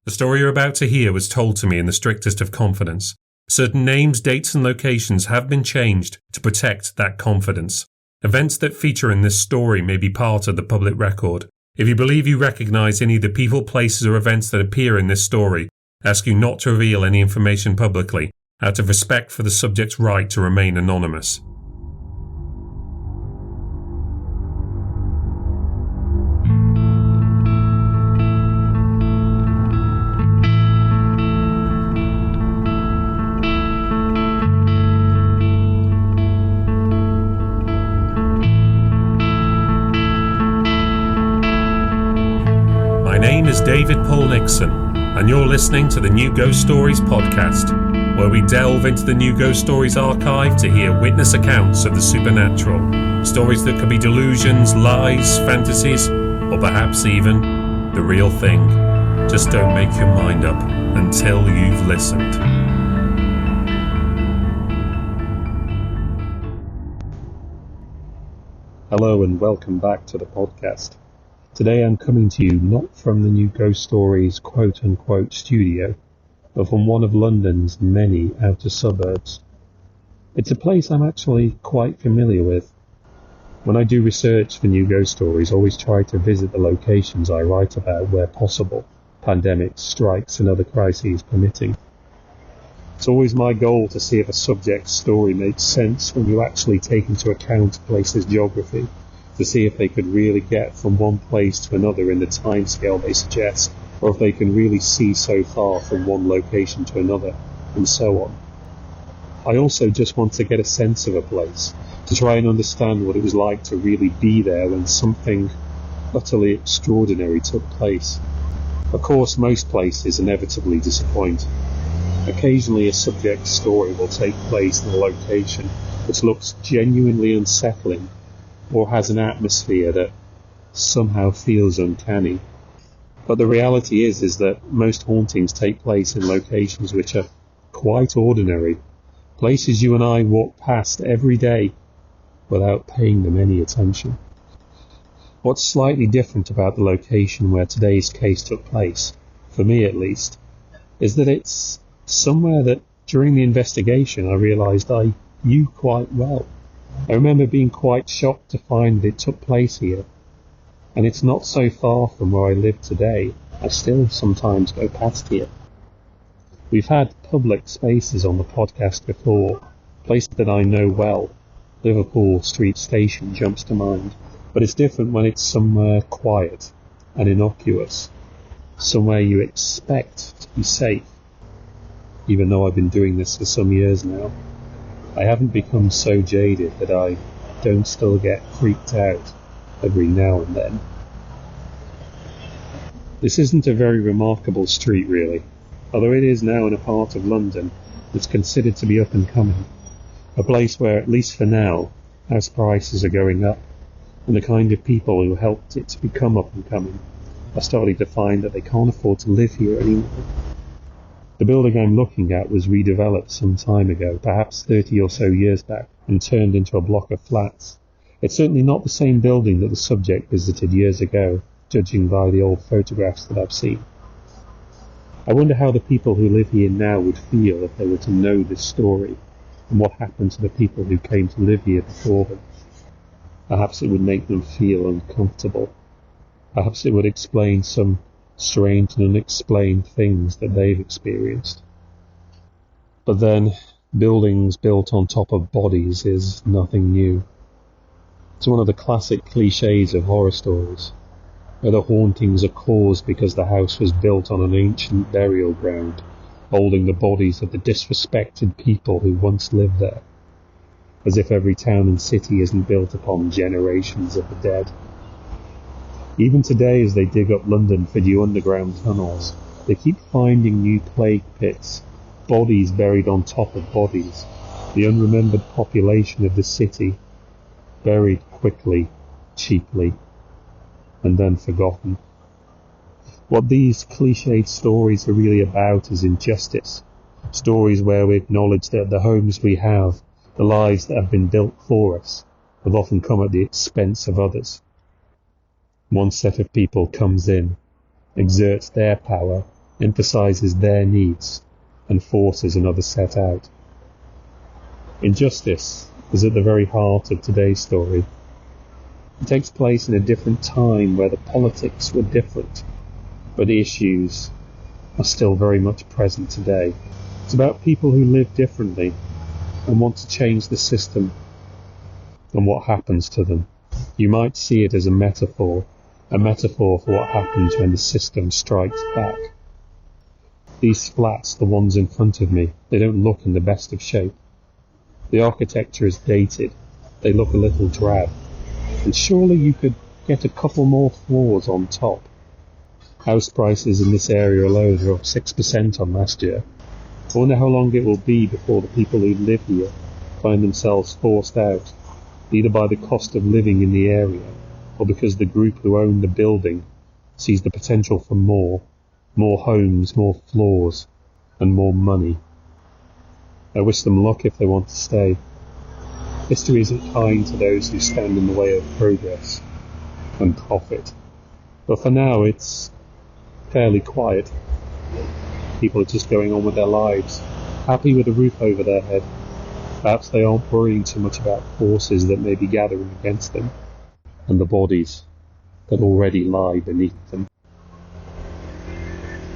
The story you're about to hear was told to me in the strictest of confidence. Certain names, dates and locations have been changed to protect that confidence. Events that feature in this story may be part of the public record. If you believe you recognise any of the people, places or events that appear in this story, I ask you not to reveal any information publicly, out of respect for the subject's right to remain anonymous. My name is David Paul Nixon, and you're listening to the New Ghost Stories podcast, where we delve into the New Ghost Stories archive to hear witness accounts of the supernatural, stories that could be delusions, lies, fantasies, or perhaps even the real thing. Just don't make your mind up until you've listened. Hello and welcome back to the podcast. Today I'm coming to you not from the New Ghost Stories quote-unquote studio, but from one of London's many outer suburbs. It's a place I'm actually quite familiar with. When I do research for New Ghost Stories, I always try to visit the locations I write about where possible, pandemics, strikes and other crises permitting. It's always my goal to see if a subject's story makes sense when you actually take into account a place's geography, to see if they could really get from one place to another in the timescale they suggest, or if they can really see so far from one location to another, and so on. I also just want to get a sense of a place, to try and understand what it was like to really be there when something utterly extraordinary took place. Of course, most places inevitably disappoint. Occasionally a subject's story will take place in a location which looks genuinely unsettling, or has an atmosphere that somehow feels uncanny. But the reality is that most hauntings take place in locations which are quite ordinary, places you and I walk past every day without paying them any attention. What's slightly different about the location where today's case took place, for me at least, is that it's somewhere that during the investigation I realised I knew quite well. I remember being quite shocked to find that it took place here, and it's not so far from where I live today. I still sometimes go past here. We've had public spaces on the podcast before, places that I know well. Liverpool Street Station jumps to mind, but it's different when it's somewhere quiet and innocuous, somewhere you expect to be safe. Even though I've been doing this for some years now, I haven't become so jaded that I don't still get freaked out every now and then. This isn't a very remarkable street really, although it is now in a part of London that's considered to be up and coming, a place where, at least for now, house prices are going up, and the kind of people who helped it to become up and coming are starting to find that they can't afford to live here anymore. The building I'm looking at was redeveloped some time ago, perhaps 30 or so years back, and turned into a block of flats. It's certainly not the same building that the subject visited years ago, judging by the old photographs that I've seen. I wonder how the people who live here now would feel if they were to know this story, and what happened to the people who came to live here before them. Perhaps it would make them feel uncomfortable. Perhaps it would explain some strange and unexplained things that they've experienced. But then, buildings built on top of bodies is nothing new. It's one of the classic cliches of horror stories, where the hauntings are caused because the house was built on an ancient burial ground, holding the bodies of the disrespected people who once lived there, as if every town and city isn't built upon generations of the dead. Even today, as they dig up London for new underground tunnels, they keep finding new plague pits, bodies buried on top of bodies, the unremembered population of the city, buried quickly, cheaply, and then forgotten. What these cliched stories are really about is injustice, stories where we acknowledge that the homes we have, the lives that have been built for us, have often come at the expense of others. One set of people comes in, exerts their power, emphasises their needs and forces another set out. Injustice is at the very heart of today's story. It takes place in a different time where the politics were different, but the issues are still very much present today. It's about people who live differently and want to change the system and what happens to them. You might see it as a metaphor for what happens when the system strikes back. These flats, the ones in front of me, they don't look in the best of shape. The architecture is dated, they look a little drab, and surely you could get a couple more floors on top. House prices in this area alone are up 6% on last year. I wonder how long it will be before the people who live here find themselves forced out, either by the cost of living in the area or because the group who own the building sees the potential for more homes, more floors, and more money. I wish them luck if they want to stay. History isn't kind to those who stand in the way of progress and profit. But for now, it's fairly quiet. People are just going on with their lives, happy with a roof over their head. Perhaps they aren't worrying too much about forces that may be gathering against them, and the bodies that already lie beneath them.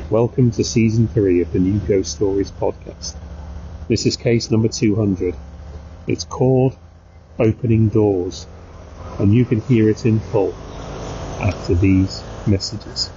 Welcome to Season 3 of the New Ghost Stories podcast. This is case number 200. It's called Opening Doors, and you can hear it in full after these messages.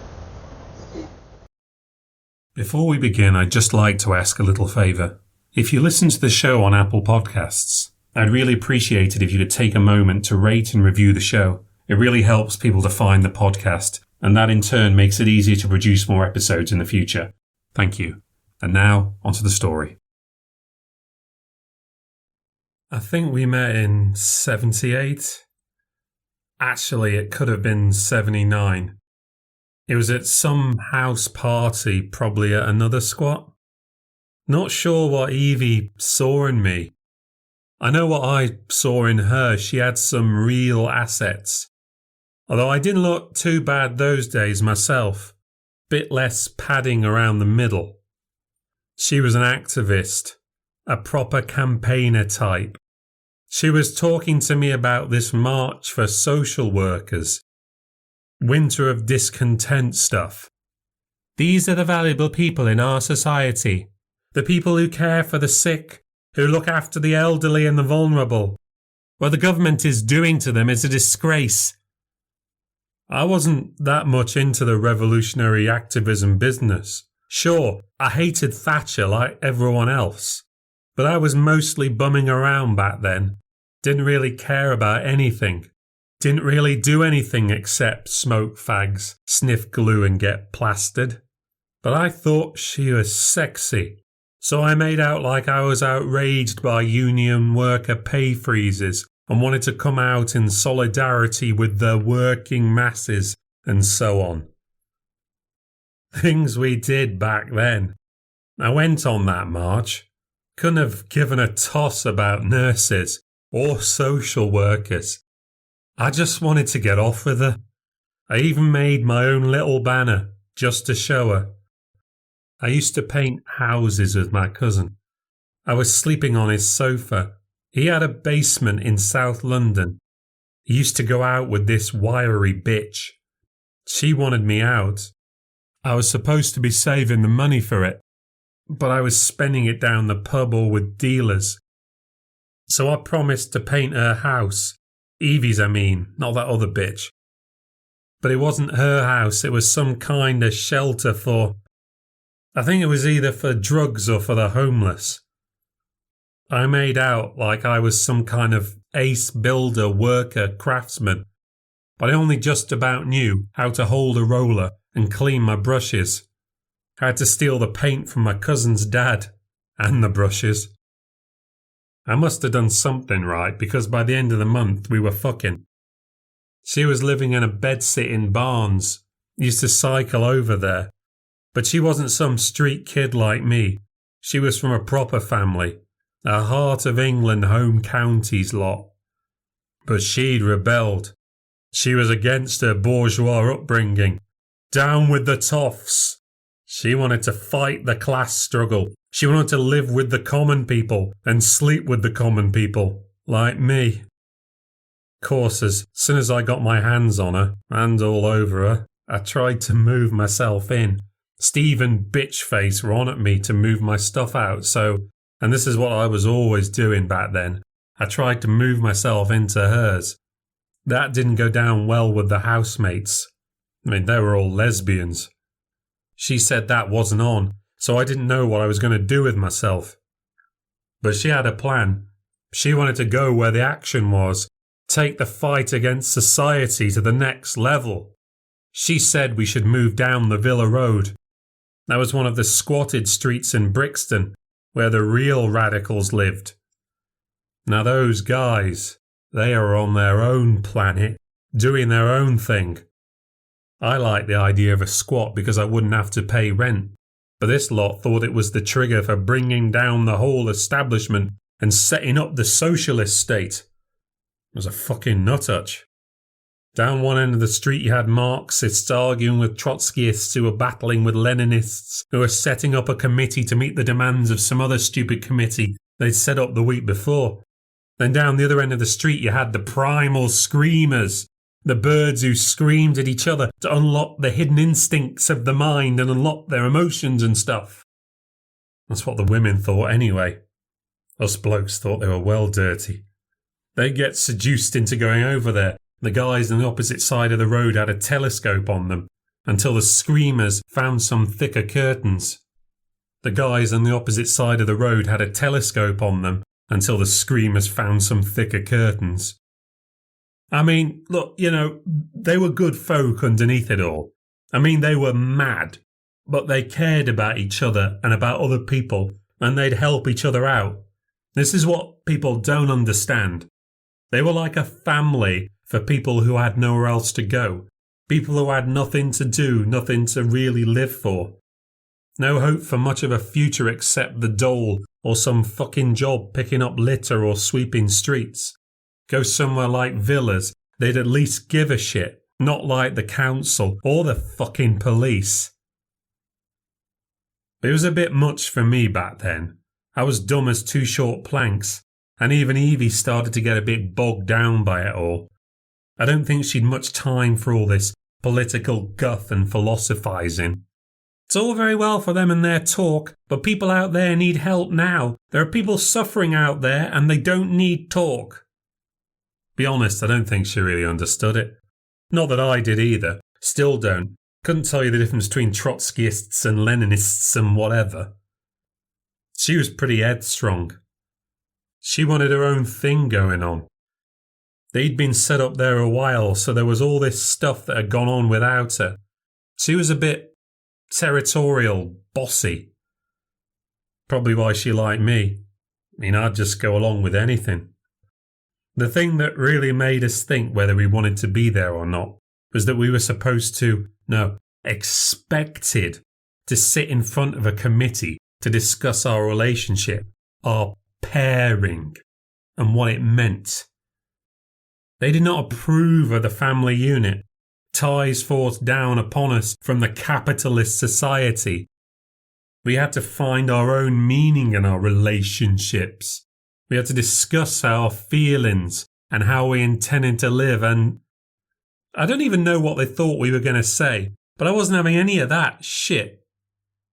Before we begin, I'd just like to ask a little favour. If you listen to the show on Apple Podcasts, I'd really appreciate it if you could take a moment to rate and review the show. It really helps people to find the podcast, and that in turn makes it easier to produce more episodes in the future. Thank you. And now, onto the story. I think we met in 78. Actually, it could have been 79. It was at some house party, probably at another squat. Not sure what Evie saw in me. I know what I saw in her. She had some real assets. Although I didn't look too bad those days myself. Bit less padding around the middle. She was an activist, a proper campaigner type. She was talking to me about this march for social workers. Winter of discontent stuff. These are the valuable people in our society. The people who care for the sick, who look after the elderly and the vulnerable. What the government is doing to them is a disgrace. I wasn't that much into the revolutionary activism business. Sure, I hated Thatcher like everyone else, but I was mostly bumming around back then. Didn't really care about anything. Didn't really do anything except smoke fags, sniff glue and get plastered. But I thought she was sexy, so I made out like I was outraged by union worker pay freezes and wanted to come out in solidarity with the working masses and so on. Things we did back then. I went on that march. Couldn't have given a toss about nurses or social workers. I just wanted to get off with her. I even made my own little banner just to show her. I used to paint houses with my cousin. I was sleeping on his sofa. He had a basement in South London. He used to go out with this wiry bitch. She wanted me out. I was supposed to be saving the money for it, but I was spending it down the pub or with dealers. So I promised to paint her house. Evie's, I mean, not that other bitch. But it wasn't her house, it was some kind of shelter for... I think it was either for drugs or for the homeless. I made out like I was some kind of ace builder, worker, craftsman, but I only just about knew how to hold a roller and clean my brushes. I had to steal the paint from my cousin's dad, and the brushes. I must have done something right, because by the end of the month we were fucking. She was living in a bedsit in Barnes, used to cycle over there. But she wasn't some street kid like me. She was from a proper family, a Heart of England home counties lot. But she'd rebelled. She was against her bourgeois upbringing. Down with the toffs. She wanted to fight the class struggle. She wanted to live with the common people and sleep with the common people, like me. Of course, as soon as I got my hands on her, and all over her, I tried to move myself in. Steve and Bitchface were on at me to move my stuff out, and this is what I was always doing back then. I tried to move myself into hers. That didn't go down well with the housemates. I mean, they were all lesbians. She said that wasn't on, so I didn't know what I was going to do with myself. But she had a plan. She wanted to go where the action was, take the fight against society to the next level. She said we should move down the Villa Road. That was one of the squatted streets in Brixton, where the real radicals lived. Now those guys, they are on their own planet, doing their own thing. I liked the idea of a squat because I wouldn't have to pay rent, but this lot thought it was the trigger for bringing down the whole establishment and setting up the socialist state. It was a fucking nuthatch. Down one end of the street you had Marxists arguing with Trotskyists who were battling with Leninists who were setting up a committee to meet the demands of some other stupid committee they'd set up the week before. Then down the other end of the street you had the primal screamers, the birds who screamed at each other to unlock the hidden instincts of the mind and unlock their emotions and stuff. That's what the women thought anyway. Us blokes thought they were well dirty. They'd get seduced into going over there. The guys on the opposite side of the road had a telescope on them until the screamers found some thicker curtains. The guys on the opposite side of the road had a telescope on them until the screamers found some thicker curtains. I mean, look, they were good folk underneath it all. I mean, they were mad, but they cared about each other and about other people, and they'd help each other out. This is what people don't understand. They were like a family for people who had nowhere else to go, people who had nothing to do, nothing to really live for. No hope for much of a future except the dole or some fucking job picking up litter or sweeping streets. Go somewhere like Villas, they'd at least give a shit, not like the council or the fucking police. It was a bit much for me back then. I was dumb as two short planks, and even Evie started to get a bit bogged down by it all. I don't think she'd much time for all this political guff and philosophising. It's all very well for them and their talk, but people out there need help now. There are people suffering out there and they don't need talk. Be honest, I don't think she really understood it. Not that I did either. Still don't. Couldn't tell you the difference between Trotskyists and Leninists and whatever. She was pretty headstrong. She wanted her own thing going on. They'd been set up there a while, so there was all this stuff that had gone on without her. She was a bit territorial, bossy. Probably why she liked me. I mean, I'd just go along with anything. The thing that really made us think whether we wanted to be there or not was that we were supposed to, expected to sit in front of a committee to discuss our relationship, our pairing, and what it meant. They did not approve of the family unit, ties forced down upon us from the capitalist society. We had to find our own meaning in our relationships. We had to discuss our feelings and how we intended to live, and I don't even know what they thought we were going to say, but I wasn't having any of that shit.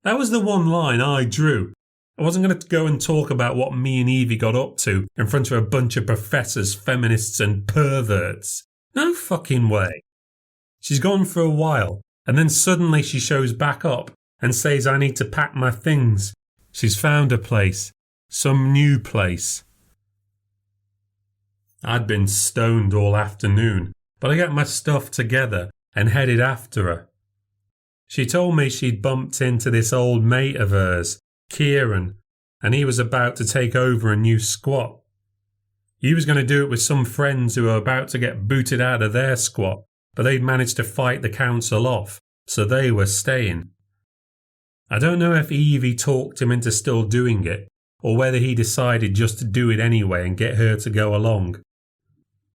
That was the one line I drew. I wasn't going to go and talk about what me and Evie got up to in front of a bunch of professors, feminists and perverts. No fucking way. She's gone for a while, and then suddenly she shows back up and says I need to pack my things. She's found a place. Some new place. I'd been stoned all afternoon, but I got my stuff together and headed after her. She told me she'd bumped into this old mate of hers, Kieran, and he was about to take over a new squat. He was going to do it with some friends who were about to get booted out of their squat, but they'd managed to fight the council off, so they were staying. I don't know if Evie talked him into still doing it, or whether he decided just to do it anyway and get her to go along.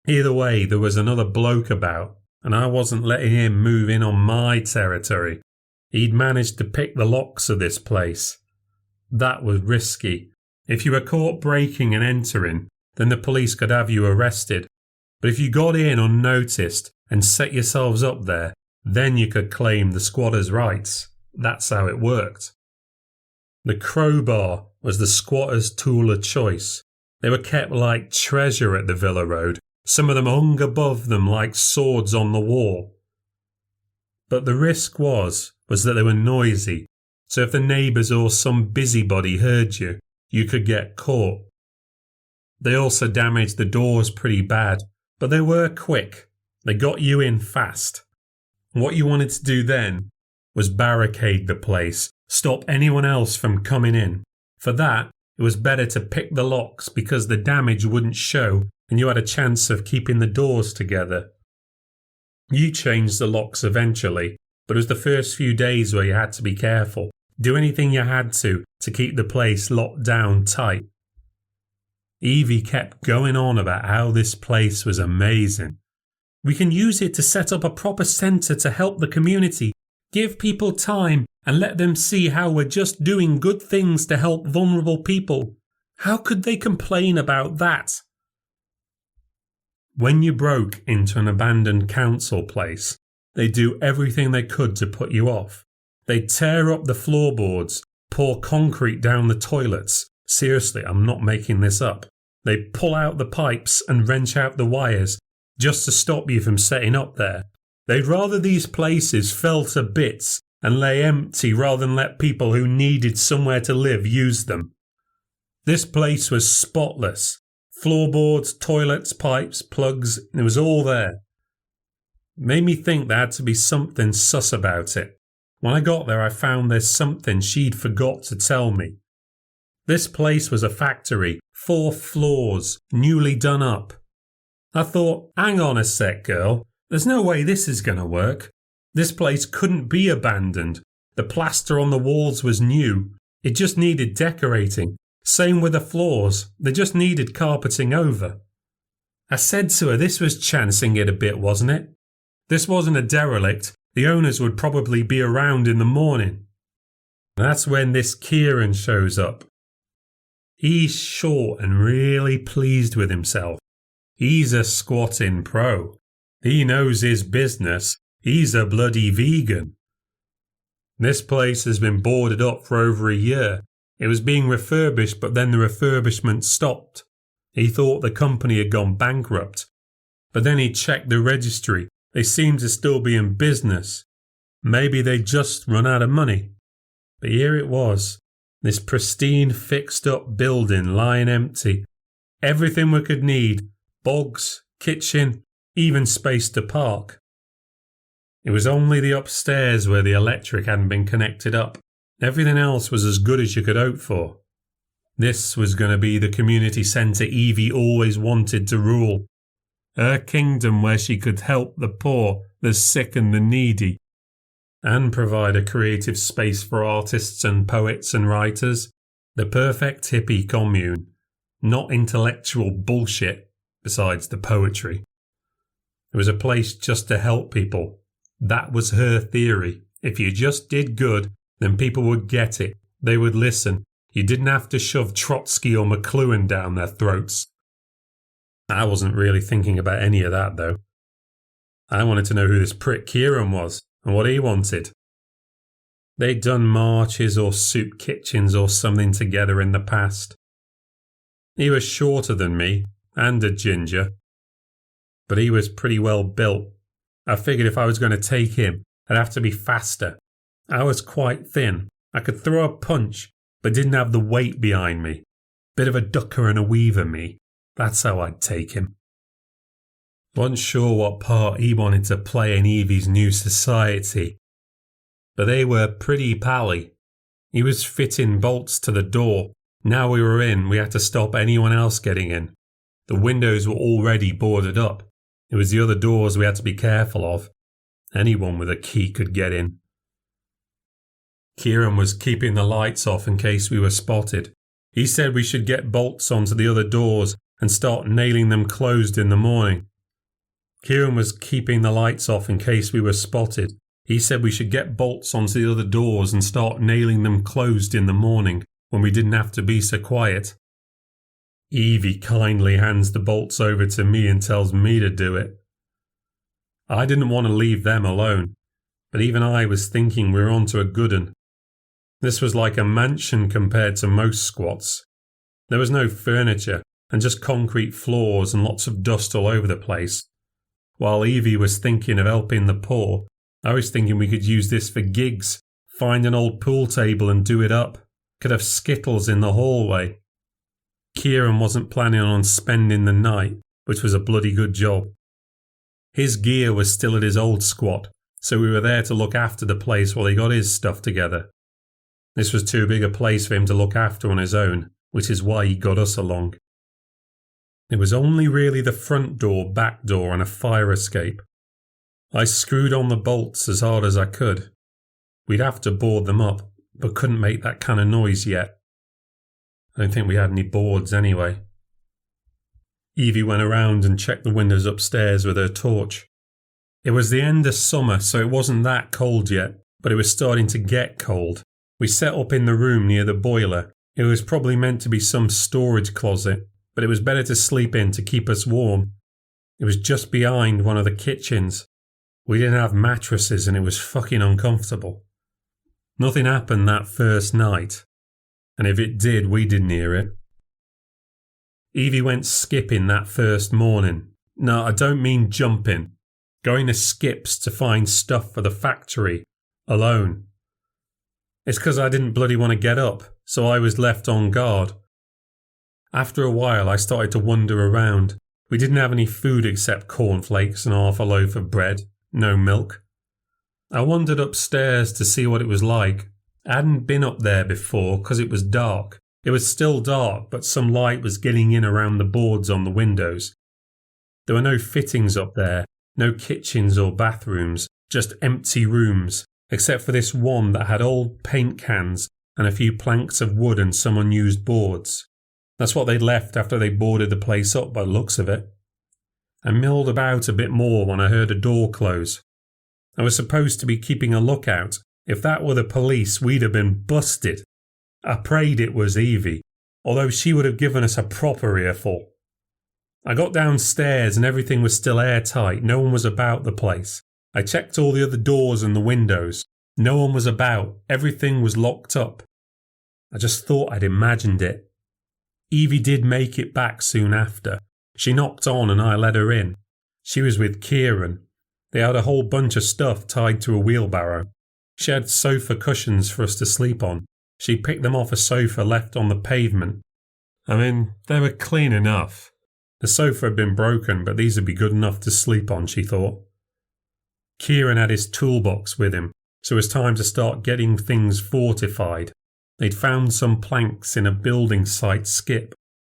Either way, there was another bloke about, and I wasn't letting him move in on my territory. He'd managed to pick the locks of this place. That was risky. If you were caught breaking and entering, then the police could have you arrested. But if you got in unnoticed and set yourselves up there, then you could claim the squatters' rights. That's how it worked. The crowbar was the squatters' tool of choice. They were kept like treasure at the Villa Road. Some of them hung above them like swords on the wall. But the risk was that they were noisy, so if the neighbours or some busybody heard you, you could get caught. They also damaged the doors pretty bad, but they were quick. They got you in fast. What you wanted to do then was barricade the place, stop anyone else from coming in. For that, it was better to pick the locks because the damage wouldn't show and you had a chance of keeping the doors together. You changed the locks eventually, but it was the first few days where you had to be careful. Do anything you had to keep the place locked down tight. Evie kept going on about how this place was amazing. We can use it to set up a proper centre to help the community, give people time and let them see how we're just doing good things to help vulnerable people. How could they complain about that? When you broke into an abandoned council place, they'd do everything they could to put you off. They'd tear up the floorboards, pour concrete down the toilets. Seriously, I'm not making this up. They'd pull out the pipes and wrench out the wires just to stop you from setting up there. They'd rather these places fell to bits and lay empty rather than let people who needed somewhere to live use them. This place was spotless. Floorboards, toilets, pipes, plugs, it was all there. It made me think there had to be something sus about it. When I got there, I found there's something she'd forgot to tell me. This place was a factory, 4 floors, newly done up. I thought, hang on a sec, girl. There's no way this is going to work. This place couldn't be abandoned. The plaster on the walls was new. It just needed decorating. Same with the floors. They just needed carpeting over. I said to her this was chancing it a bit, wasn't it? This wasn't a derelict. The owners would probably be around in the morning. That's when this Kieran shows up. He's short and really pleased with himself. He's a squatting pro. He knows his business. He's a bloody vegan. This place has been boarded up for over a year. It was being refurbished, but then the refurbishment stopped. He thought the company had gone bankrupt. But then he checked the registry. They seemed to still be in business. Maybe they'd just run out of money. But here it was. This pristine, fixed-up building lying empty. Everything we could need. Bogs, kitchen, even space to park. It was only the upstairs where the electric hadn't been connected up. Everything else was as good as you could hope for. This was going to be the community centre Evie always wanted to rule. Her kingdom where she could help the poor, the sick and the needy, and provide a creative space for artists and poets and writers. The perfect hippie commune. Not intellectual bullshit, besides the poetry. It was a place just to help people. That was her theory. If you just did good, then people would get it. They would listen. You didn't have to shove Trotsky or McLuhan down their throats. I wasn't really thinking about any of that, though. I wanted to know who this prick Kieran was and what he wanted. They'd done marches or soup kitchens or something together in the past. He was shorter than me, and a ginger. But he was pretty well built. I figured if I was going to take him, I'd have to be faster. I was quite thin. I could throw a punch, but didn't have the weight behind me. Bit of a ducker and a weaver, me. That's how I'd take him. Wasn't sure what part he wanted to play in Evie's new society. But they were pretty pally. He was fitting bolts to the door. Now we were in, we had to stop anyone else getting in. The windows were already boarded up. It was the other doors we had to be careful of. Anyone with a key could get in. Kieran was keeping the lights off in case we were spotted. He said we should get bolts onto the other doors and start nailing them closed in the morning. Kieran was keeping the lights off in case we were spotted. He said we should get bolts onto the other doors and start nailing them closed in the morning when we didn't have to be so quiet. Evie kindly hands the bolts over to me and tells me to do it. I didn't want to leave them alone, but even I was thinking we were onto a good un. This was like a mansion compared to most squats. There was no furniture and just concrete floors and lots of dust all over the place. While Evie was thinking of helping the poor, I was thinking we could use this for gigs, find an old pool table and do it up. Could have skittles in the hallway. Kieran wasn't planning on spending the night, which was a bloody good job. His gear was still at his old squat, so we were there to look after the place while he got his stuff together. This was too big a place for him to look after on his own, which is why he got us along. It was only really the front door, back door and a fire escape. I screwed on the bolts as hard as I could. We'd have to board them up, but couldn't make that kind of noise yet. I don't think we had any boards anyway. Evie went around and checked the windows upstairs with her torch. It was the end of summer, so it wasn't that cold yet, but it was starting to get cold. We set up in the room near the boiler. It was probably meant to be some storage closet, but it was better to sleep in to keep us warm. It was just behind one of the kitchens. We didn't have mattresses and it was fucking uncomfortable. Nothing happened that first night, and if it did, we didn't hear it. Evie went skipping that first morning. No, I don't mean jumping. Going to skips to find stuff for the factory, alone. It's because I didn't bloody want to get up, so I was left on guard. After a while, I started to wander around. We didn't have any food except cornflakes and half a loaf of bread, no milk. I wandered upstairs to see what it was like. I hadn't been up there before because it was dark. It was still dark, but some light was getting in around the boards on the windows. There were no fittings up there, no kitchens or bathrooms, just empty rooms, except for this one that had old paint cans and a few planks of wood and some unused boards. That's what they'd left after they boarded the place up by the looks of it. I milled about a bit more when I heard a door close. I was supposed to be keeping a lookout. If that were the police, we'd have been busted. I prayed it was Evie, although she would have given us a proper earful. I got downstairs and everything was still airtight. No one was about the place. I checked all the other doors and the windows. No one was about. Everything was locked up. I just thought I'd imagined it. Evie did make it back soon after. She knocked on and I let her in. She was with Kieran. They had a whole bunch of stuff tied to a wheelbarrow. She had sofa cushions for us to sleep on. She picked them off a sofa left on the pavement. I mean, they were clean enough. The sofa had been broken, but these would be good enough to sleep on, she thought. Kieran had his toolbox with him, so it was time to start getting things fortified. They'd found some planks in a building site skip.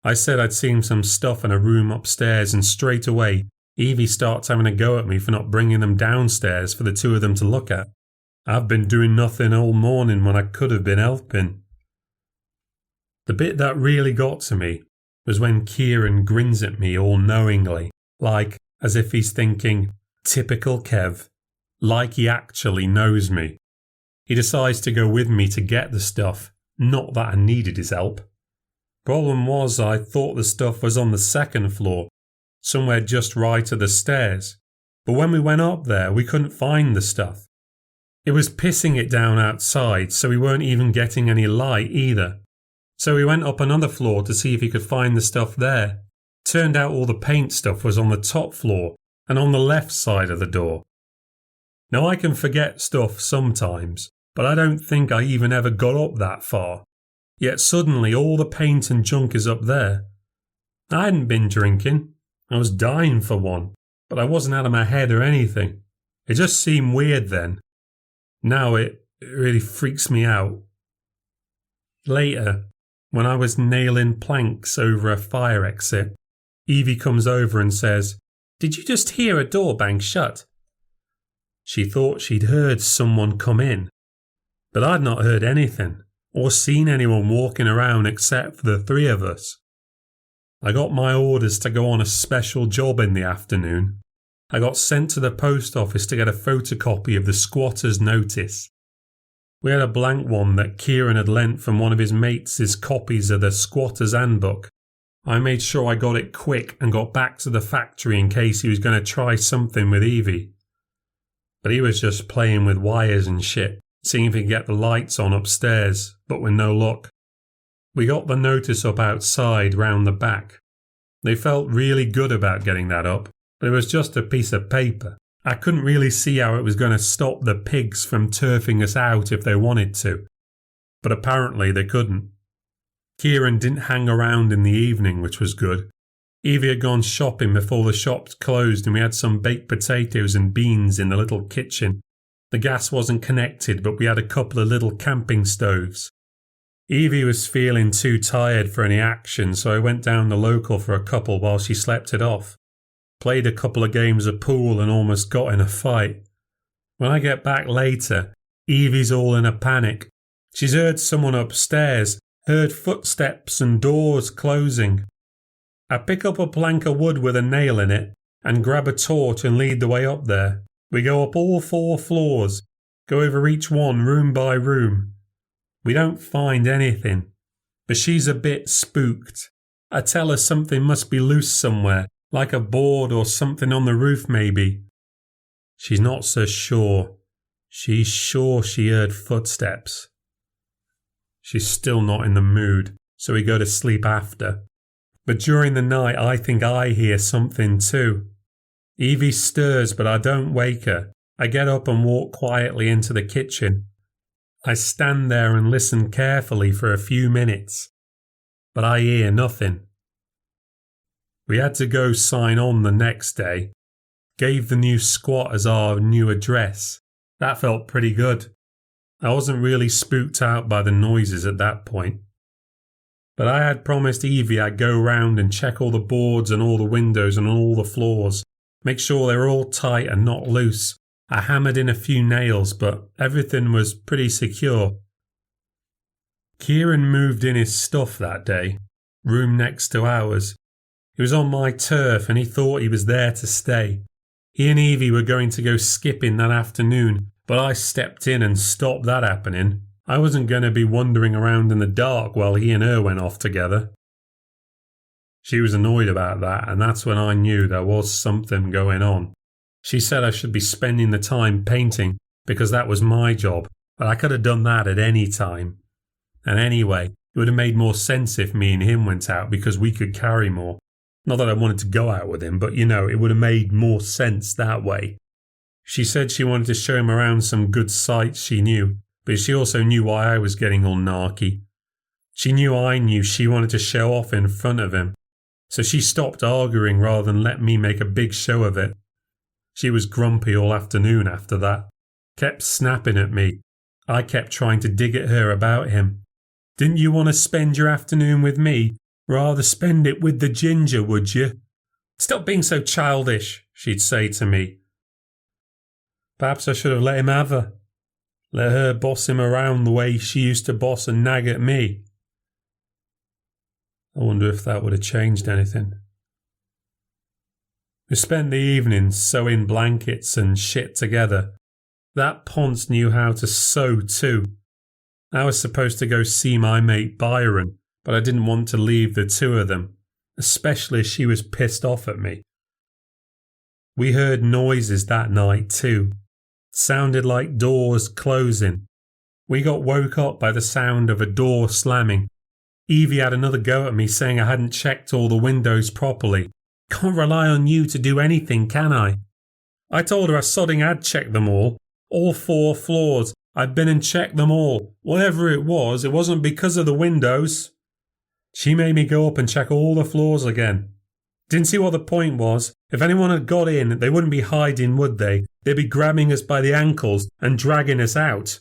I said I'd seen some stuff in a room upstairs, and straight away, Evie starts having a go at me for not bringing them downstairs for the two of them to look at. I've been doing nothing all morning when I could have been helping. The bit that really got to me was when Kieran grins at me all knowingly, like as if he's thinking, typical Kev, like he actually knows me. He decides to go with me to get the stuff, not that I needed his help. Problem was, I thought the stuff was on the second floor, somewhere just right of the stairs, but when we went up there we couldn't find the stuff. It was pissing it down outside, so we weren't even getting any light either. So we went up another floor to see if he could find the stuff there. Turned out all the paint stuff was on the top floor and on the left side of the door. Now I can forget stuff sometimes, but I don't think I even ever got up that far. Yet suddenly all the paint and junk is up there. I hadn't been drinking. I was dying for one, but I wasn't out of my head or anything. It just seemed weird then. Now it really freaks me out. Later, when I was nailing planks over a fire exit, Evie comes over and says, "Did you just hear a door bang shut?" She thought she'd heard someone come in, but I'd not heard anything or seen anyone walking around except for the three of us. I got my orders to go on a special job in the afternoon. I got sent to the post office to get a photocopy of the squatter's notice. We had a blank one that Kieran had lent from one of his mates' copies of the squatter's handbook. I made sure I got it quick and got back to the factory in case he was going to try something with Evie. But he was just playing with wires and shit, seeing if he could get the lights on upstairs, but with no luck. We got the notice up outside round the back. They felt really good about getting that up, but it was just a piece of paper. I couldn't really see how it was going to stop the pigs from turfing us out if they wanted to. But apparently they couldn't. Kieran didn't hang around in the evening, which was good. Evie had gone shopping before the shops closed and we had some baked potatoes and beans in the little kitchen. The gas wasn't connected, but we had a couple of little camping stoves. Evie was feeling too tired for any action, so I went down the local for a couple while she slept it off. Played a couple of games of pool and almost got in a fight. When I get back later, Evie's all in a panic. She's heard someone upstairs, heard footsteps and doors closing. I pick up a plank of wood with a nail in it and grab a torch and lead the way up there. We go up all 4 floors, go over each one room by room. We don't find anything, but she's a bit spooked. I tell her something must be loose somewhere, like a board or something on the roof maybe. She's not so sure. She's sure she heard footsteps. She's still not in the mood, so we go to sleep after. But during the night I think I hear something too. Evie stirs, but I don't wake her. I get up and walk quietly into the kitchen. I stand there and listen carefully for a few minutes, but I hear nothing. We had to go sign on the next day. Gave the new squatters our new address. That felt pretty good. I wasn't really spooked out by the noises at that point. But I had promised Evie I'd go round and check all the boards and all the windows and all the floors, make sure they were all tight and not loose. I hammered in a few nails, but everything was pretty secure. Kieran moved in his stuff that day, room next to ours. He was on my turf and he thought he was there to stay. He and Evie were going to go skipping that afternoon, but I stepped in and stopped that happening. I wasn't going to be wandering around in the dark while he and her went off together. She was annoyed about that, and that's when I knew there was something going on. She said I should be spending the time painting because that was my job, but I could have done that at any time. And anyway, it would have made more sense if me and him went out because we could carry more. Not that I wanted to go out with him, but it would have made more sense that way. She said she wanted to show him around some good sights she knew, but she also knew why I was getting all narky. She knew I knew she wanted to show off in front of him, so she stopped arguing rather than let me make a big show of it. She was grumpy all afternoon after that, kept snapping at me. I kept trying to dig at her about him. Didn't you want to spend your afternoon with me? Rather spend it with the ginger, would you? Stop being so childish, she'd say to me. Perhaps I should have let him have her. Let her boss him around the way she used to boss and nag at me. I wonder if that would have changed anything. We spent the evenings sewing blankets and shit together. That Ponce knew how to sew too. I was supposed to go see my mate Byron, but I didn't want to leave the two of them, especially as she was pissed off at me. We heard noises that night too. It sounded like doors closing. We got woke up by the sound of a door slamming. Evie had another go at me saying I hadn't checked all the windows properly. Can't rely on you to do anything, can I? I told her I sodding had checked them all 4 floors. I'd been and checked them all. Whatever it wasn't because of the windows. She made me go up and check all the floors again. Didn't see what the point was. If anyone had got in, they wouldn't be hiding, would they? They'd be grabbing us by the ankles and dragging us out.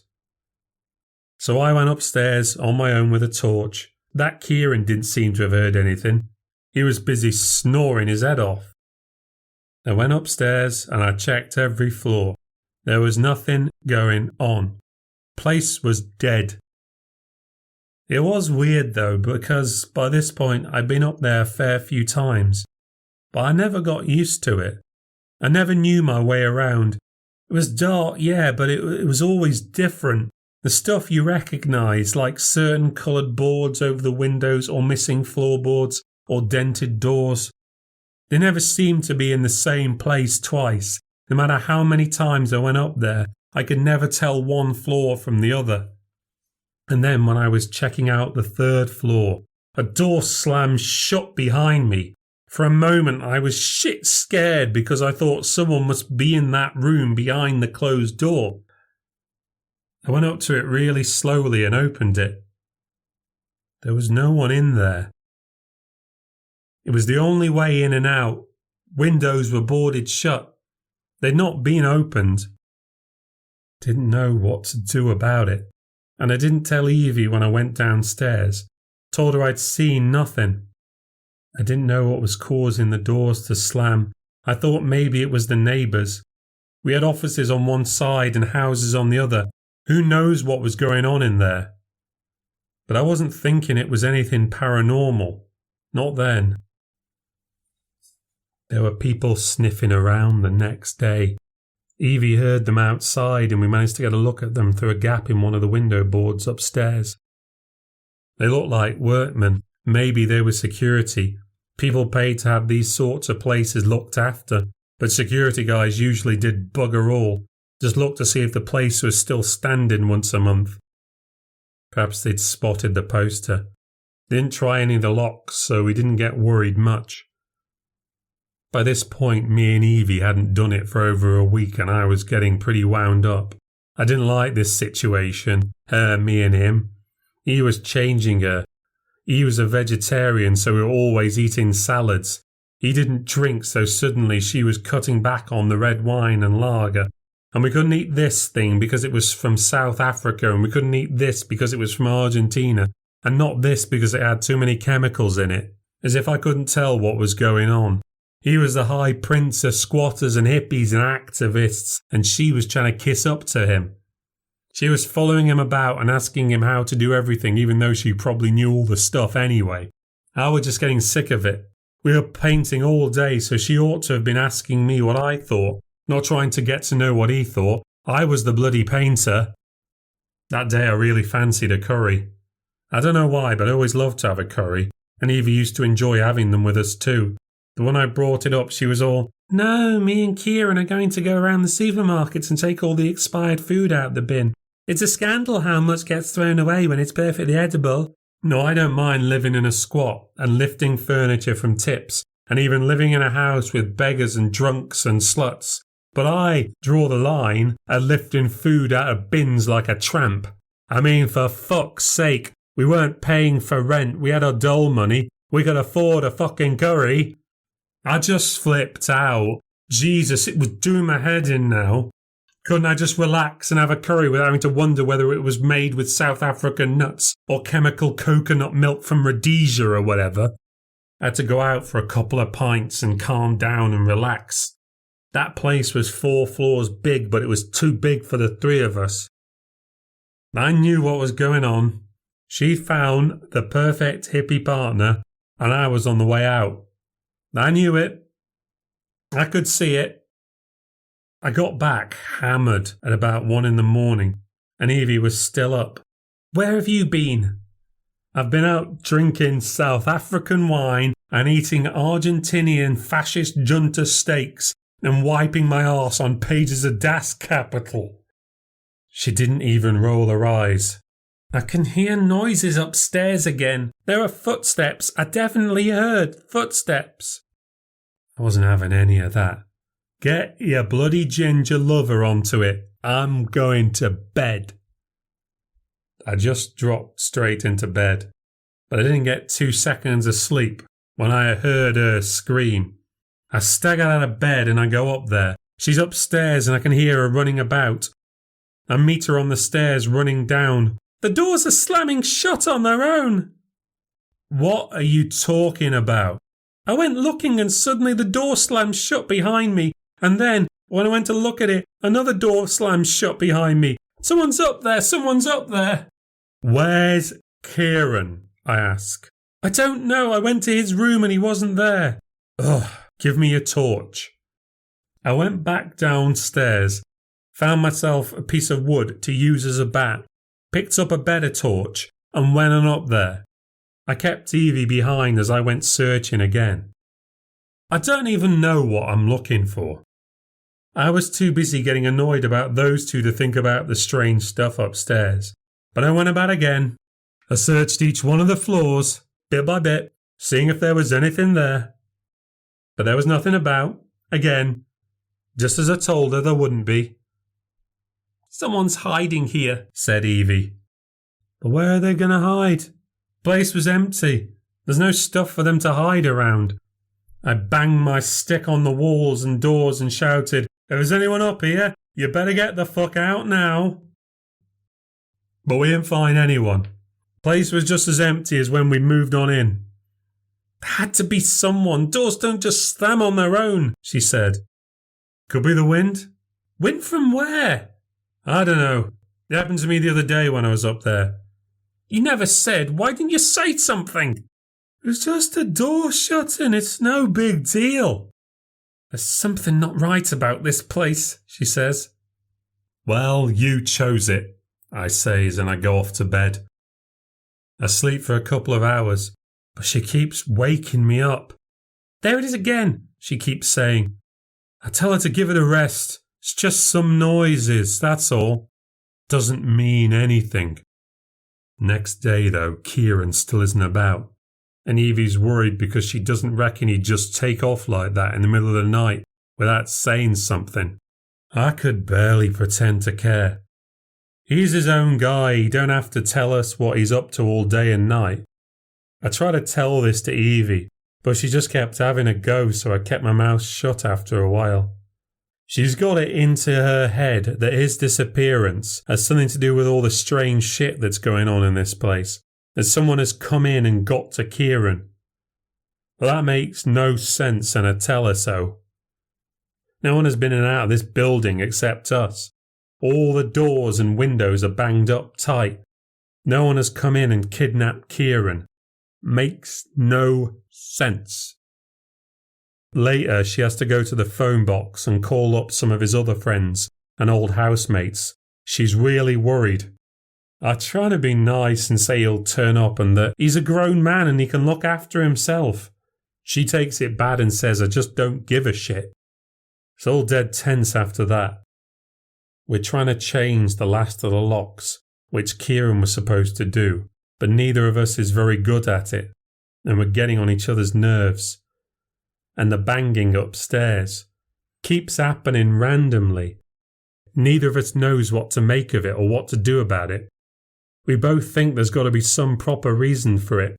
So I went upstairs on my own with a torch. That Kieran didn't seem to have heard anything. He was busy snoring his head off. I went upstairs and I checked every floor. There was nothing going on. Place was dead. It was weird though, because by this point I'd been up there a fair few times, but I never got used to it. I never knew my way around. It was dark, yeah, but it was always different. The stuff you recognise, like certain coloured boards over the windows or missing floorboards or dented doors. They never seemed to be in the same place twice. No matter how many times I went up there, I could never tell one floor from the other. And then when I was checking out the third floor, a door slammed shut behind me. For a moment I was shit scared because I thought someone must be in that room behind the closed door. I went up to it really slowly and opened it. There was no one in there. It was the only way in and out. Windows were boarded shut. They'd not been opened. Didn't know what to do about it. And I didn't tell Evie when I went downstairs. Told her I'd seen nothing. I didn't know what was causing the doors to slam. I thought maybe it was the neighbours. We had offices on one side and houses on the other. Who knows what was going on in there? But I wasn't thinking it was anything paranormal. Not then. There were people sniffing around the next day. Evie heard them outside and we managed to get a look at them through a gap in one of the window boards upstairs. They looked like workmen. Maybe they were security. People paid to have these sorts of places looked after, but security guys usually did bugger all, just looked to see if the place was still standing once a month. Perhaps they'd spotted the poster. They didn't try any of the locks, so we didn't get worried much. By this point, me and Evie hadn't done it for over a week and I was getting pretty wound up. I didn't like this situation, her, me and him. He was changing her. He was a vegetarian, so we were always eating salads. He didn't drink, so suddenly she was cutting back on the red wine and lager. And we couldn't eat this thing because it was from South Africa, and we couldn't eat this because it was from Argentina, and not this because it had too many chemicals in it. As if I couldn't tell what was going on. He was the high prince of squatters and hippies and activists, and she was trying to kiss up to him. She was following him about and asking him how to do everything, even though she probably knew all the stuff anyway. I was just getting sick of it. We were painting all day, so she ought to have been asking me what I thought, not trying to get to know what he thought. I was the bloody painter. That day I really fancied a curry. I don't know why, but I always loved to have a curry, and Evie used to enjoy having them with us too. But when I brought it up, she was all, "No, me and Kieran are going to go around the supermarkets and take all the expired food out the bin. It's a scandal how much gets thrown away when it's perfectly edible." No, I don't mind living in a squat and lifting furniture from tips and even living in a house with beggars and drunks and sluts. But I draw the line at lifting food out of bins like a tramp. I mean, for fuck's sake, we weren't paying for rent. We had our dole money. We could afford a fucking curry. I just flipped out. Jesus, it was doing my head in now. Couldn't I just relax and have a curry without having to wonder whether it was made with South African nuts or chemical coconut milk from Rhodesia or whatever? I had to go out for a couple of pints and calm down and relax. That place was 4 floors big, but it was too big for the 3 of us. I knew what was going on. She found the perfect hippie partner and I was on the way out. I knew it. I could see it. I got back hammered at about 1 a.m, and Evie was still up. "Where have you been?" "I've been out drinking South African wine and eating Argentinian fascist junta steaks and wiping my arse on pages of Das Kapital." She didn't even roll her eyes. "I can hear noises upstairs again. There are footsteps. I definitely heard footsteps." I wasn't having any of that. Get your bloody ginger lover onto it. I'm going to bed. I just dropped straight into bed, but I didn't get 2 seconds of sleep when I heard her scream. I staggered out of bed and I go up there. She's upstairs and I can hear her running about. I meet her on the stairs running down. "The doors are slamming shut on their own." "What are you talking about?" "I went looking and suddenly the door slammed shut behind me. And then, when I went to look at it, another door slammed shut behind me. Someone's up there, someone's up there." "Where's Kieran?" I ask. "I don't know. I went to his room and he wasn't there." "Ugh, give me your torch." I went back downstairs, found myself a piece of wood to use as a bat, picked up a better torch, and went on up there. I kept Evie behind as I went searching again. I don't even know what I'm looking for. I was too busy getting annoyed about those two to think about the strange stuff upstairs. But I went about again. I searched each one of the floors, bit by bit, seeing if there was anything there. But there was nothing about, again, just as I told her there wouldn't be. Someone's hiding here, said Evie. But where are they going to hide? The place was empty. There's no stuff for them to hide around. I banged my stick on the walls and doors and shouted, "If there's anyone up here, you better get the fuck out now." But we didn't find anyone. The place was just as empty as when we moved on in. There had to be someone. Doors don't just slam on their own, she said. Could be the wind. Wind from where? I don't know. It happened to me the other day when I was up there. You never said. Why didn't you say something? It was just a door shutting. It's no big deal. There's something not right about this place, she says. Well, you chose it, I says, and I go off to bed. I sleep for a couple of hours, but she keeps waking me up. There it is again, she keeps saying. I tell her to give it a rest. It's just some noises, that's all. Doesn't mean anything. Next day, though, Kieran still isn't about. And Evie's worried because she doesn't reckon he'd just take off like that in the middle of the night without saying something. I could barely pretend to care. He's his own guy, he don't have to tell us what he's up to all day and night. I tried to tell this to Evie, but she just kept having a go, so I kept my mouth shut after a while. She's got it into her head that his disappearance has something to do with all the strange shit that's going on in this place. That someone has come in and got to Kieran. Well, that makes no sense, and I tell her so. No one has been in and out of this building except us. All the doors and windows are banged up tight. No one has come in and kidnapped Kieran. Makes no sense. Later, she has to go to the phone box and call up some of his other friends and old housemates. She's really worried. I try to be nice and say he'll turn up and that he's a grown man and he can look after himself. She takes it bad and says I just don't give a shit. It's all dead tense after that. We're trying to change the last of the locks, which Kieran was supposed to do, but neither of us is very good at it, and we're getting on each other's nerves. And the banging upstairs keeps happening randomly. Neither of us knows what to make of it or what to do about it. We both think there's got to be some proper reason for it,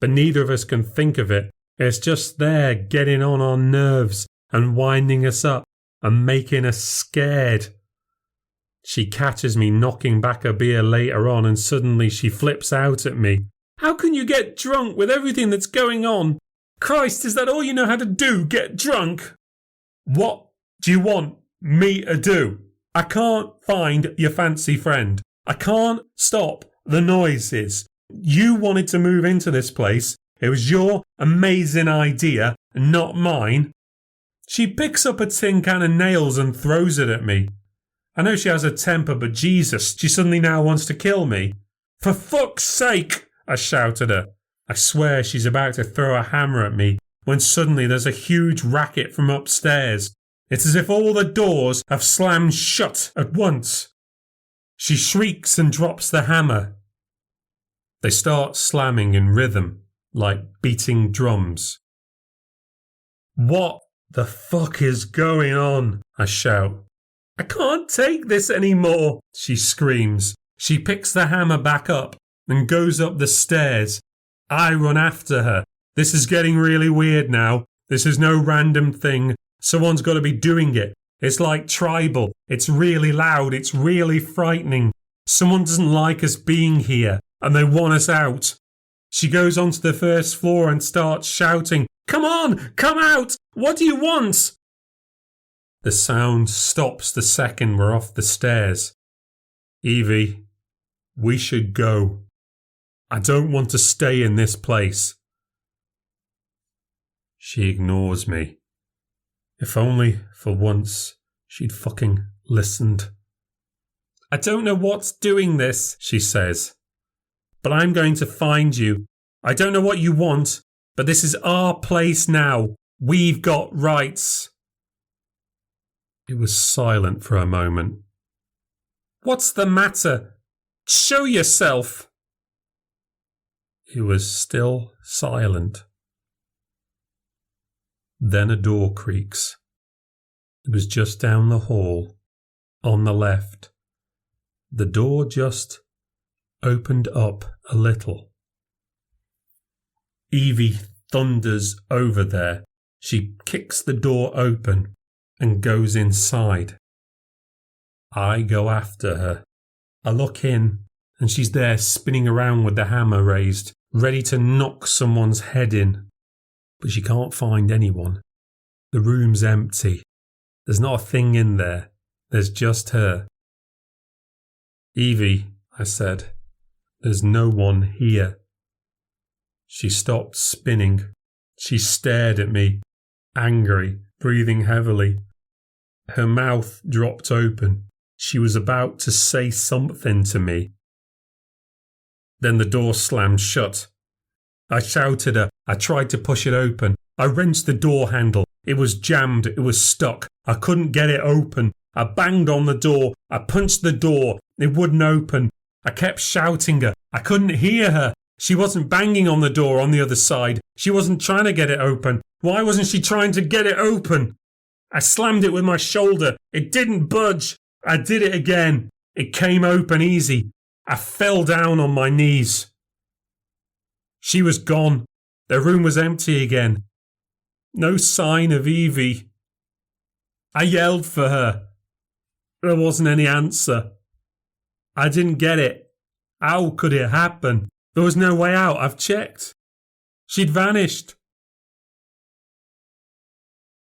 but neither of us can think of it. It's just there getting on our nerves and winding us up and making us scared. She catches me knocking back a beer later on and suddenly she flips out at me. How can you get drunk with everything that's going on? Christ, is that all you know how to do, get drunk? What do you want me to do? I can't find your fancy friend. I can't stop the noises. You wanted to move into this place. It was your amazing idea, not mine. She picks up a tin can of nails and throws it at me. I know she has a temper, but Jesus, she suddenly now wants to kill me. For fuck's sake, I shout at her. I swear she's about to throw a hammer at me when suddenly there's a huge racket from upstairs. It's as if all the doors have slammed shut at once. She shrieks and drops the hammer. They start slamming in rhythm, like beating drums. What the fuck is going on? I shout. I can't take this anymore, she screams. She picks the hammer back up and goes up the stairs. I run after her. This is getting really weird now. This is no random thing. Someone's got to be doing it. It's like tribal. It's really loud. It's really frightening. Someone doesn't like us being here, and they want us out. She goes onto the first floor and starts shouting, "Come on! Come out! What do you want?" The sound stops the second we're off the stairs. Evie, we should go. I don't want to stay in this place. She ignores me. If only, for once, she'd fucking listened. I don't know what's doing this, she says, but I'm going to find you. I don't know what you want, but this is our place now. We've got rights. It was silent for a moment. What's the matter? Show yourself. It was still silent. Then a door creaks. It was just down the hall, on the left. The door just opened up a little. Evie thunders over there. She kicks the door open and goes inside. I go after her. I look in, and she's there spinning around with the hammer raised, ready to knock someone's head in. But she can't find anyone. The room's empty. There's not a thing in there. There's just her. Evie, I said, there's no one here. She stopped spinning. She stared at me, angry, breathing heavily. Her mouth dropped open. She was about to say something to me. Then the door slammed shut. I shouted her. I tried to push it open. I wrenched the door handle. It was jammed. It was stuck. I couldn't get it open. I banged on the door. I punched the door. It wouldn't open. I kept shouting her. I couldn't hear her. She wasn't banging on the door on the other side. She wasn't trying to get it open. Why wasn't she trying to get it open? I slammed it with my shoulder. It didn't budge. I did it again. It came open easy. I fell down on my knees. She was gone. The room was empty again. No sign of Evie. I yelled for her. There wasn't any answer. I didn't get it. How could it happen? There was no way out. I've checked. She'd vanished.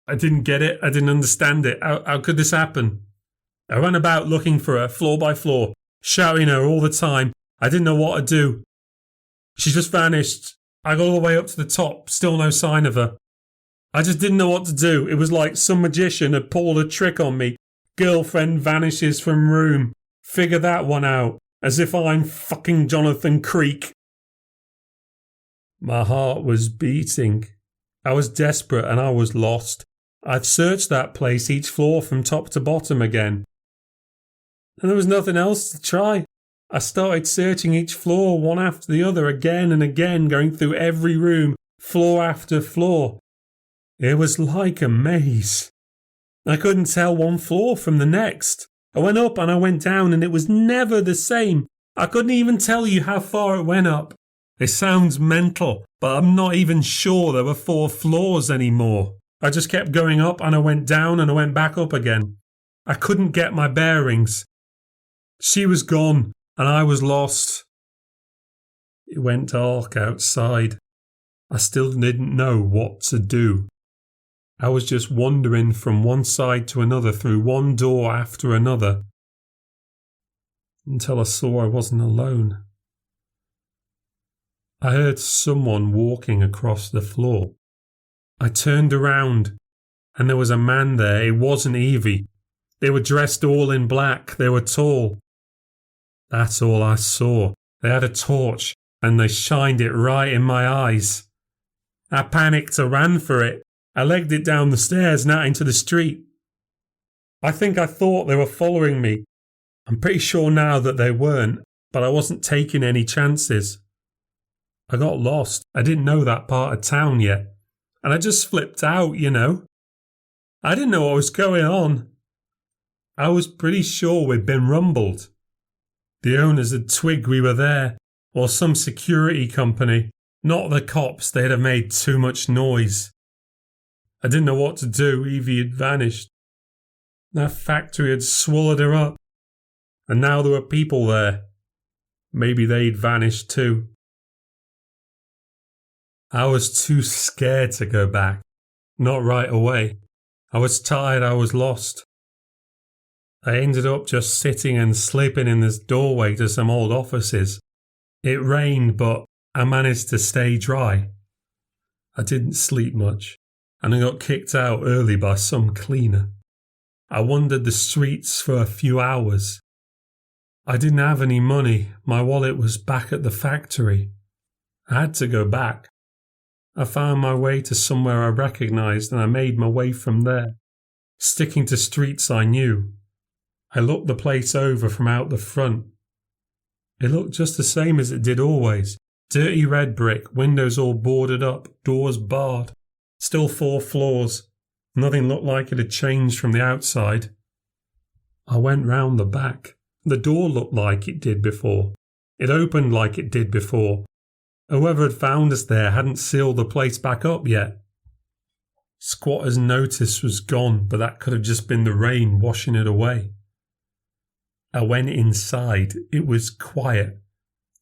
I didn't get it. I didn't understand it. How could this happen? I ran about looking for her, floor by floor, shouting her all the time. I didn't know what to do. She just vanished. I got all the way up to the top, still no sign of her. I just didn't know what to do. It was like some magician had pulled a trick on me. Girlfriend vanishes from room. Figure that one out. As if I'm fucking Jonathan Creek. My heart was beating. I was desperate and I was lost. I'd searched that place, each floor from top to bottom again. And there was nothing else to try. I started searching each floor one after the other again and again, going through every room, floor after floor. It was like a maze. I couldn't tell one floor from the next. I went up and I went down and it was never the same. I couldn't even tell you how far it went up. It sounds mental, but I'm not even sure there were 4 floors anymore. I just kept going up and I went down and I went back up again. I couldn't get my bearings. She was gone and I was lost. It went dark outside. I still didn't know what to do. I was just wandering from one side to another through one door after another until I saw I wasn't alone. I heard someone walking across the floor. I turned around and there was a man there. It wasn't Evie. They were dressed all in black. They were tall. That's all I saw. They had a torch and they shined it right in my eyes. I panicked. I ran for it. I legged it down the stairs and out into the street. I think I thought they were following me. I'm pretty sure now that they weren't, but I wasn't taking any chances. I got lost. I didn't know that part of town yet. And I just flipped out, you know. I didn't know what was going on. I was pretty sure we'd been rumbled. The owners had twigged we were there, or some security company. Not the cops, they'd have made too much noise. I didn't know what to do. Evie had vanished. That factory had swallowed her up. And now there were people there. Maybe they'd vanished too. I was too scared to go back. Not right away. I was tired. I was lost. I ended up just sitting and sleeping in this doorway to some old offices. It rained, but I managed to stay dry. I didn't sleep much. and I got kicked out early by some cleaner. I wandered the streets for a few hours. I didn't have any money. My wallet was back at the factory. I had to go back. I found my way to somewhere I recognised and I made my way from there, sticking to streets I knew. I looked the place over from out the front. It looked just the same as it did always. Dirty red brick, windows all boarded up, doors barred. Still 4 floors. Nothing looked like it had changed from the outside. I went round the back. The door looked like it did before. It opened like it did before. Whoever had found us there hadn't sealed the place back up yet. Squatter's notice was gone, but that could have just been the rain washing it away. I went inside. It was quiet.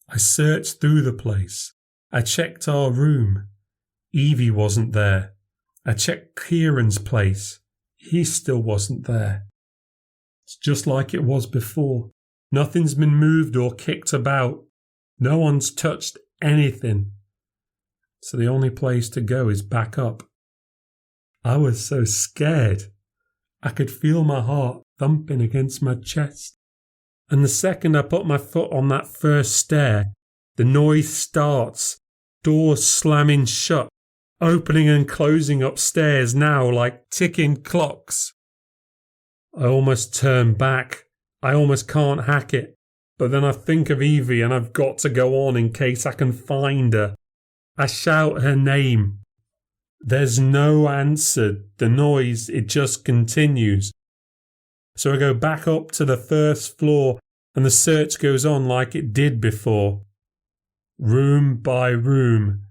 I searched through the place. I checked our room. Evie wasn't there. I checked Kieran's place. He still wasn't there. It's just like it was before. Nothing's been moved or kicked about. No one's touched anything. So the only place to go is back up. I was so scared. I could feel my heart thumping against my chest. And the second I put my foot on that first stair, the noise starts. Doors slamming shut, opening and closing upstairs now like ticking clocks. I almost turn back. I almost can't hack it. But then I think of Evie and I've got to go on in case I can find her. I shout her name. There's no answer. The noise, it just continues. So I go back up to the first floor and the search goes on like it did before. Room by room.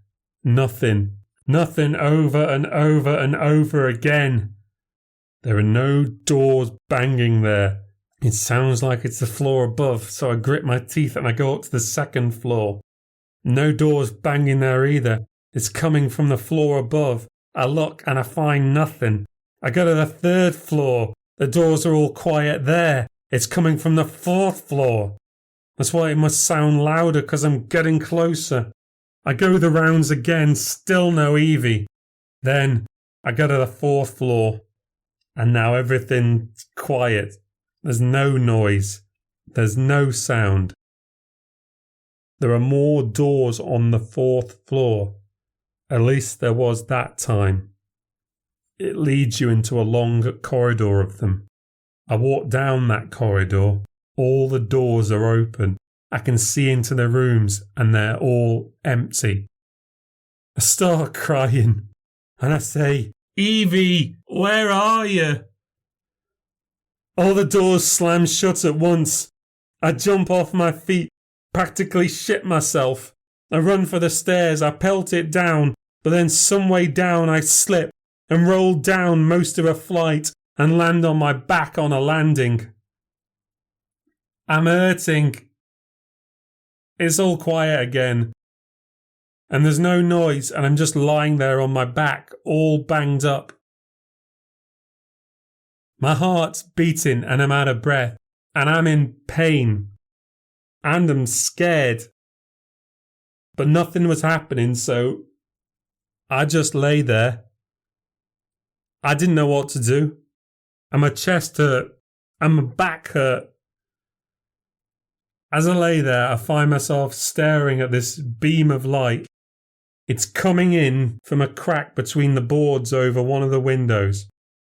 Nothing. Nothing over and over and over again. There are no doors banging there. It sounds like it's the floor above, so I grit my teeth and I go up to the second floor. No doors banging there either. It's coming from the floor above. I look and I find nothing. I go to the third floor. The doors are all quiet there. It's coming from the fourth floor. That's why it must sound louder, because I'm getting closer. I go the rounds again, still no Evie. Then I go to the fourth floor, and now everything's quiet. There's no noise. There's no sound. There are more doors on the fourth floor. At least there was that time. It leads you into a long corridor of them. I walk down that corridor. All the doors are open. I can see into the rooms and they're all empty. I start crying and I say, Evie, where are you? All the doors slam shut at once. I jump off my feet, practically shit myself. I run for the stairs. I pelt it down, but then some way down I slip and roll down most of a flight and land on my back on a landing. I'm hurting. It's all quiet again. And there's no noise and I'm just lying there on my back, all banged up. My heart's beating and I'm out of breath and I'm in pain. And I'm scared. But nothing was happening, so I just lay there. I didn't know what to do. And my chest hurt. And my back hurt. As I lay there, I find myself staring at this beam of light. It's coming in from a crack between the boards over one of the windows.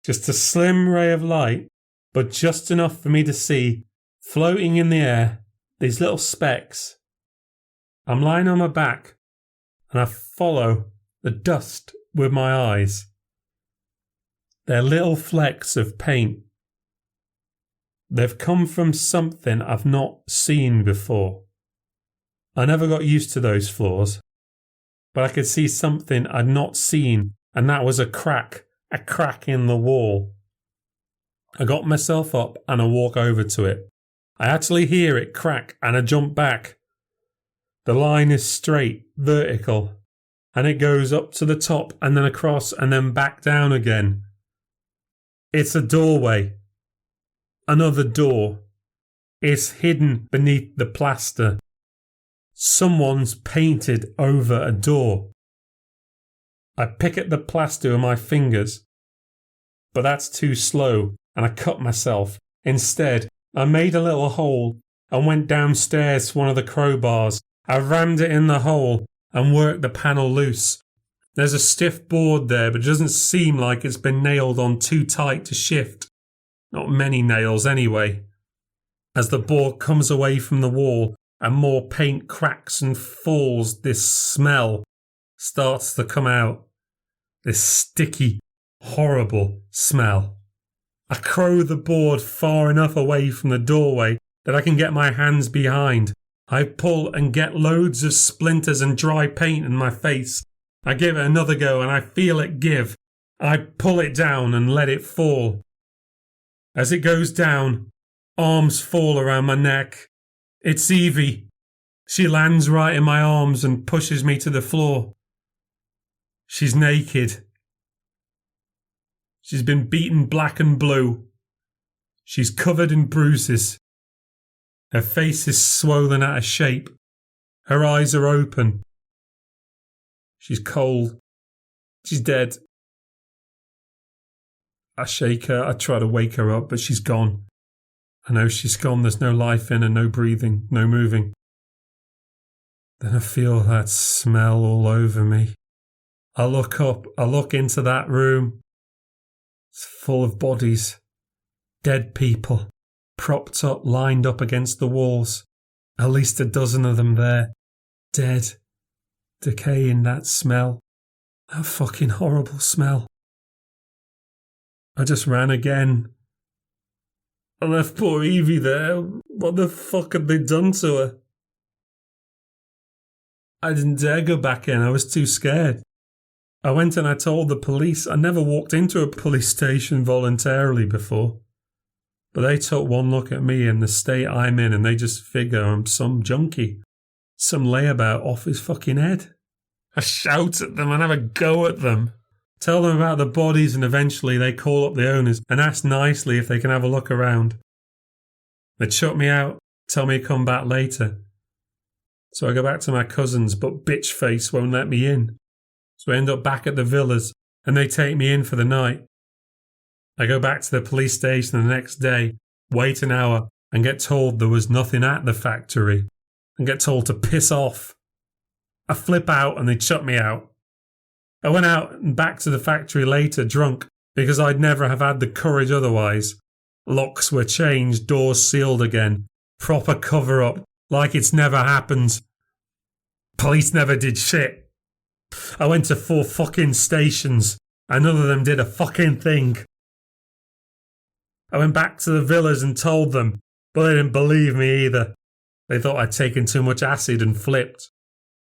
Just a slim ray of light, but just enough for me to see, floating in the air, these little specks. I'm lying on my back, and I follow the dust with my eyes. They're little flecks of paint. They've come from something I've not seen before. I never got used to those floors, but I could see something I'd not seen, and that was a crack in the wall. I got myself up and I walk over to it. I actually hear it crack and I jump back. The line is straight, vertical, and it goes up to the top and then across and then back down again. It's a doorway. Another door. It's hidden beneath the plaster. Someone's painted over a door. I pick at the plaster with my fingers, but that's too slow and I cut myself. Instead, I made a little hole and went downstairs to one of the crowbars. I rammed it in the hole and worked the panel loose. There's a stiff board there, but it doesn't seem like it's been nailed on too tight to shift. Not many nails anyway. As the board comes away from the wall and more paint cracks and falls, this smell starts to come out. This sticky, horrible smell. I crow the board far enough away from the doorway that I can get my hands behind. I pull and get loads of splinters and dry paint in my face. I give it another go and I feel it give. I pull it down and let it fall. As it goes down, arms fall around my neck. It's Evie. She lands right in my arms and pushes me to the floor. She's naked. She's been beaten black and blue. She's covered in bruises. Her face is swollen out of shape. Her eyes are open. She's cold. She's dead. I shake her. I try to wake her up, but she's gone. I know she's gone. There's no life in her, no breathing, no moving. Then I feel that smell all over me. I look up. I look into that room. It's full of bodies. Dead people. Propped up, lined up against the walls. At least a dozen of them there. Dead. Decaying, that smell. That fucking horrible smell. I just ran again. I left poor Evie there. What the fuck had they done to her? I didn't dare go back in. I was too scared. I went and I told the police. I never walked into a police station voluntarily before. But they took one look at me and the state I'm in and they just figure I'm some junkie. Some layabout off his fucking head. I shout at them and have a go at them. Tell them about the bodies and eventually they call up the owners and ask nicely if they can have a look around. They chuck me out, tell me to come back later. So I go back to my cousins, but bitch face won't let me in. So I end up back at the villas and they take me in for the night. I go back to the police station the next day, wait an hour and get told there was nothing at the factory and get told to piss off. I flip out and they chuck me out. I went out and back to the factory later drunk because I'd never have had the courage otherwise. Locks were changed, doors sealed again. Proper cover up, like it's never happened. Police never did shit. I went to 4 fucking stations and none of them did a fucking thing. I went back to the villas and told them, but they didn't believe me either. They thought I'd taken too much acid and flipped.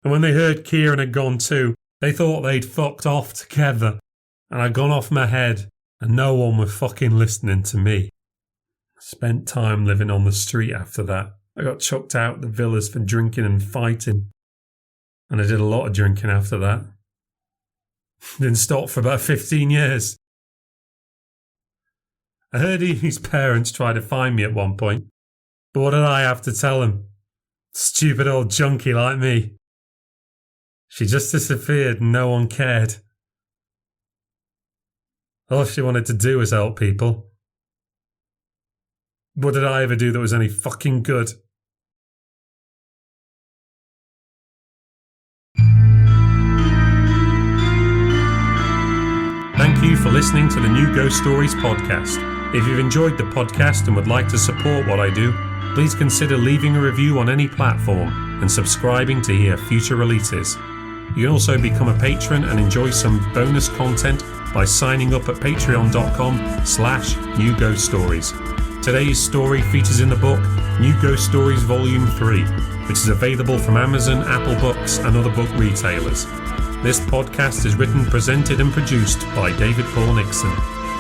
And when they heard Kieran had gone too, they thought they'd fucked off together. And I'd gone off my head and no one was fucking listening to me. I spent time living on the street after that. I got chucked out the villas for drinking and fighting. And I did a lot of drinking after that. Didn't stop for about 15 years. I heard Evie's parents tried to find me at one point. But what did I have to tell them? Stupid old junkie like me. She just disappeared and no one cared. All she wanted to do was help people. What did I ever do that was any fucking good? Thank you for listening to the New Ghost Stories podcast. If you've enjoyed the podcast and would like to support what I do, please consider leaving a review on any platform and subscribing to hear future releases. You can also become a patron and enjoy some bonus content by signing up at patreon.com/New Ghost Stories. Today's story features in the book New Ghost Stories Volume 3, which is available from Amazon, Apple Books and other book retailers. This podcast is written, presented and produced by David Paul Nixon.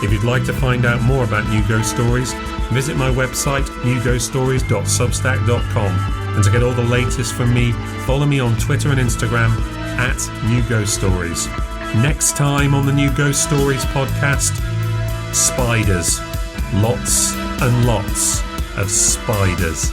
If you'd like to find out more about New Ghost Stories, visit my website newghoststories.substack.com, and to get all the latest from me, follow me on Twitter and Instagram @New Ghost Stories. Next time on the New Ghost Stories podcast, spiders. Lots and lots of spiders.